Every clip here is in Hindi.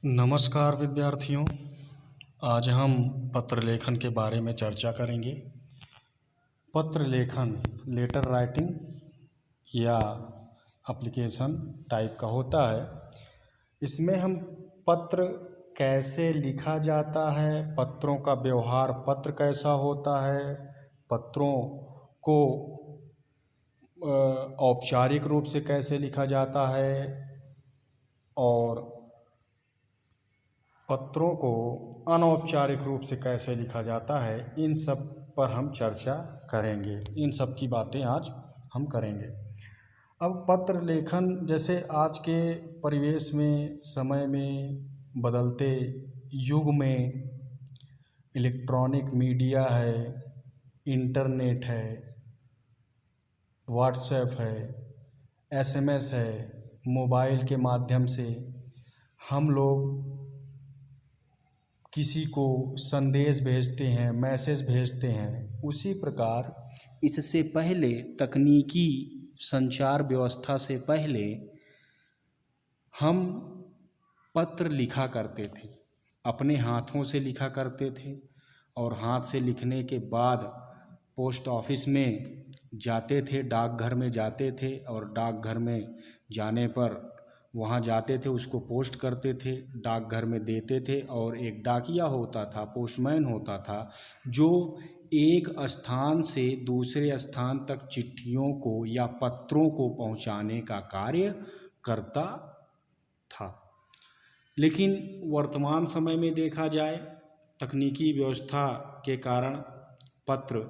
नमस्कार विद्यार्थियों। आज हम पत्र लेखन के बारे में चर्चा करेंगे। पत्र लेखन लेटर राइटिंग या एप्लीकेशन टाइप का होता है। इसमें हम पत्र कैसे लिखा जाता है, पत्रों का व्यवहार पत्र कैसा होता है, पत्रों को औपचारिक रूप से कैसे लिखा जाता है और पत्रों को अनौपचारिक रूप से कैसे लिखा जाता है, इन सब पर हम चर्चा करेंगे। इन सब की बातें आज हम करेंगे। अब पत्र लेखन जैसे आज के परिवेश में, समय में, बदलते युग में इलेक्ट्रॉनिक मीडिया है, इंटरनेट है, व्हाट्सएप है, एसएमएस है, मोबाइल के माध्यम से हम लोग किसी को संदेश भेजते हैं, मैसेज भेजते हैं। उसी प्रकार इससे पहले तकनीकी संचार व्यवस्था से पहले हम पत्र लिखा करते थे, अपने हाथों से लिखा करते थे और हाथ से लिखने के बाद पोस्ट ऑफिस में जाते थे, डाकघर में जाते थे और डाकघर में जाने पर वहाँ जाते थे, उसको पोस्ट करते थे, डाकघर में देते थे और एक डाकिया होता था, पोस्टमैन होता था, जो एक स्थान से दूसरे स्थान तक चिट्ठियों को या पत्रों को पहुँचाने का कार्य करता था। लेकिन वर्तमान समय में देखा जाए, तकनीकी व्यवस्था के कारण पत्र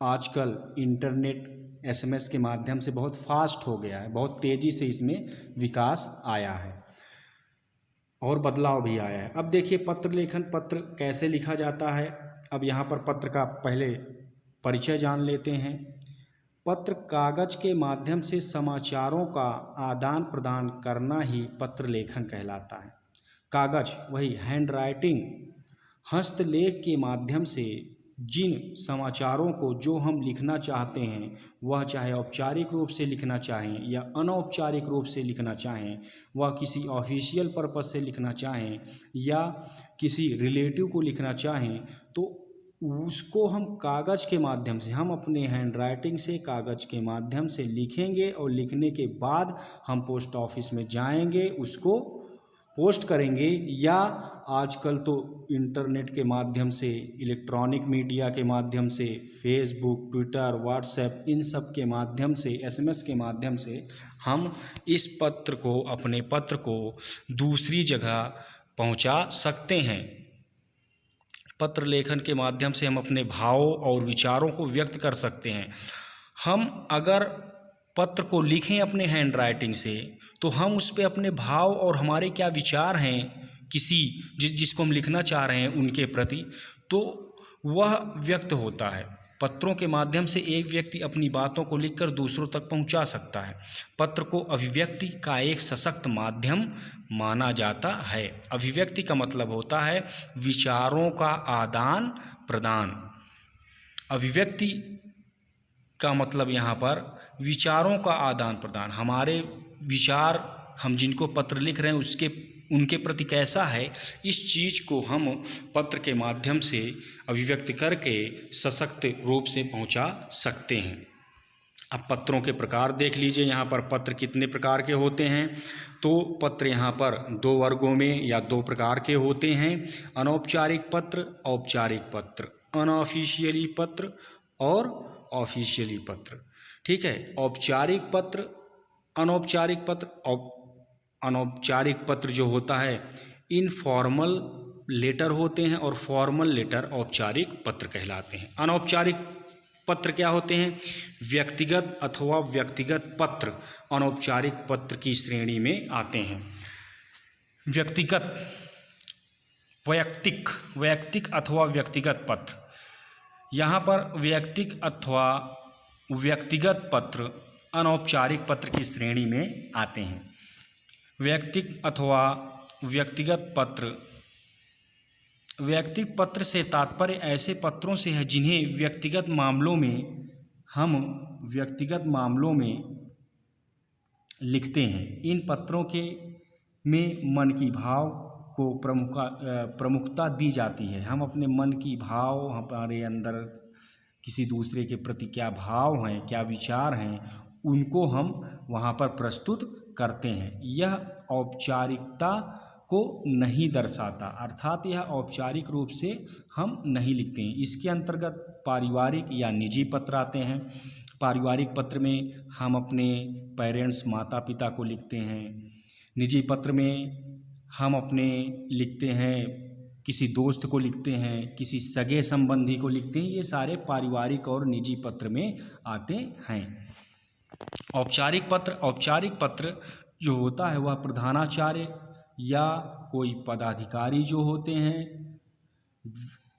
आजकल इंटरनेट एसएमएस के माध्यम से बहुत फास्ट हो गया है, बहुत तेज़ी से इसमें विकास आया है और बदलाव भी आया है। अब देखिए पत्र लेखन, पत्र कैसे लिखा जाता है। अब यहाँ पर पत्र का पहले परिचय जान लेते हैं। पत्र कागज के माध्यम से समाचारों का आदान प्रदान करना ही पत्र लेखन कहलाता है। कागज वही हैंड राइटिंग, हस्तलेख के माध्यम से जिन समाचारों को जो हम लिखना चाहते हैं, वह चाहे औपचारिक रूप से लिखना चाहें या अनौपचारिक रूप से लिखना चाहें, वह किसी ऑफिशियल पर्पस से लिखना चाहें या किसी रिलेटिव को लिखना चाहें, तो उसको हम कागज़ के माध्यम से, हम अपने हैंड राइटिंग से कागज़ के माध्यम से लिखेंगे और लिखने के बाद हम पोस्ट ऑफिस में जाएंगे, उसको पोस्ट करेंगे या आजकल तो इंटरनेट के माध्यम से, इलेक्ट्रॉनिक मीडिया के माध्यम से, फेसबुक, ट्विटर, व्हाट्सएप, इन सब के माध्यम से, एसएमएस के माध्यम से हम इस पत्र को, अपने पत्र को दूसरी जगह पहुंचा सकते हैं। पत्र लेखन के माध्यम से हम अपने भावों और विचारों को व्यक्त कर सकते हैं। हम अगर पत्र को लिखें अपने हैंड राइटिंग से, तो हम उस पर अपने भाव और हमारे क्या विचार हैं किसी जिसको हम लिखना चाह रहे हैं उनके प्रति, तो वह व्यक्त होता है। पत्रों के माध्यम से एक व्यक्ति अपनी बातों को लिखकर दूसरों तक पहुंचा सकता है। पत्र को अभिव्यक्ति का एक सशक्त माध्यम माना जाता है। अभिव्यक्ति का मतलब होता है विचारों का आदान प्रदान। अभिव्यक्ति का मतलब यहाँ पर विचारों का आदान प्रदान। हमारे विचार, हम जिनको पत्र लिख रहे हैं उनके प्रति कैसा है, इस चीज़ को हम पत्र के माध्यम से अभिव्यक्त करके सशक्त रूप से पहुंचा सकते हैं। अब पत्रों के प्रकार देख लीजिए। यहाँ पर पत्र कितने प्रकार के होते हैं, तो पत्र यहाँ पर दो वर्गों में या दो प्रकार के होते हैं। अनौपचारिक पत्र, औपचारिक पत्र, अनऑफिशियली पत्र और ऑफिशियली पत्र। ठीक है। औपचारिक पत्र, अनौपचारिक पत्र। अनौपचारिक पत्र जो होता है इनफॉर्मल लेटर होते हैं और फॉर्मल लेटर औपचारिक पत्र कहलाते हैं। अनौपचारिक पत्र क्या होते हैं? व्यक्तिगत अथवा व्यक्तिगत पत्र अनौपचारिक पत्र की श्रेणी में आते हैं। व्यक्तिगत, वैयक्तिक अथवा व्यक्तिगत पत्र। यहाँ पर वैयक्तिक अथवा व्यक्तिगत पत्र अनौपचारिक पत्र की श्रेणी में आते हैं। वैयक्तिक अथवा व्यक्तिगत पत्र, वैयक्तिक पत्र से तात्पर्य ऐसे पत्रों से है जिन्हें व्यक्तिगत मामलों में लिखते हैं। इन पत्रों के में मन की भाव को प्रमुखता दी जाती है। हम अपने मन की भाव, हमारे अंदर किसी दूसरे के प्रति क्या भाव हैं, क्या विचार हैं, उनको हम वहाँ पर प्रस्तुत करते हैं। यह औपचारिकता को नहीं दर्शाता, अर्थात यह औपचारिक रूप से हम नहीं लिखते हैं। इसके अंतर्गत पारिवारिक या निजी पत्र आते हैं। पारिवारिक पत्र में हम अपने पेरेंट्स, माता पिता को लिखते हैं। निजी पत्र में हम अपने लिखते हैं, किसी दोस्त को लिखते हैं, किसी सगे संबंधी को लिखते हैं। ये सारे पारिवारिक और निजी पत्र में आते हैं। औपचारिक पत्र जो होता है वह प्रधानाचार्य या कोई पदाधिकारी जो होते हैं,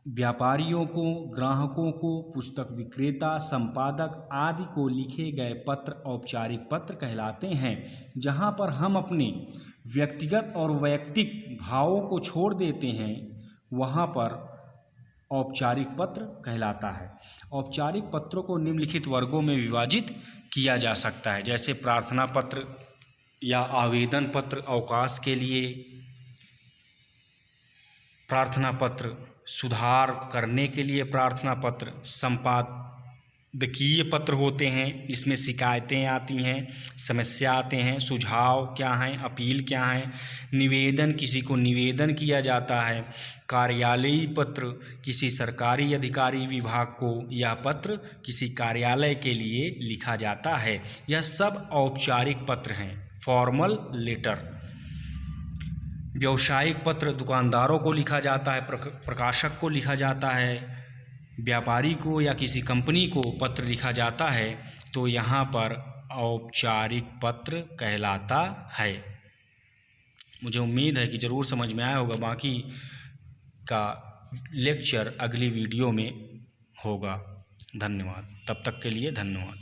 व्यापारियों को, ग्राहकों को, पुस्तक विक्रेता, संपादक आदि को लिखे गए पत्र औपचारिक पत्र कहलाते हैं। जहाँ पर हम अपने व्यक्तिगत और वैयक्तिक भावों को छोड़ देते हैं, वहाँ पर औपचारिक पत्र कहलाता है। औपचारिक पत्रों को निम्नलिखित वर्गों में विभाजित किया जा सकता है, जैसे प्रार्थना पत्र या आवेदन पत्र अवकाश के लिए, प्रार्थना पत्र सुधार करने के लिए, प्रार्थना पत्र संपादकीय पत्र होते हैं, इसमें शिकायतें आती हैं, समस्या आते हैं, सुझाव क्या हैं, अपील क्या हैं, निवेदन, किसी को निवेदन किया जाता है, कार्यालयी पत्र, किसी सरकारी अधिकारी विभाग को यह पत्र किसी कार्यालय के लिए लिखा जाता है। यह सब औपचारिक पत्र हैं, फॉर्मल लेटर। व्यावसायिक पत्र दुकानदारों को लिखा जाता है, प्रकाशक को लिखा जाता है, व्यापारी को या किसी कंपनी को पत्र लिखा जाता है, तो यहाँ पर औपचारिक पत्र कहलाता है। मुझे उम्मीद है कि ज़रूर समझ में आया होगा। बाकी का लेक्चर अगली वीडियो में होगा। धन्यवाद। तब तक के लिए धन्यवाद।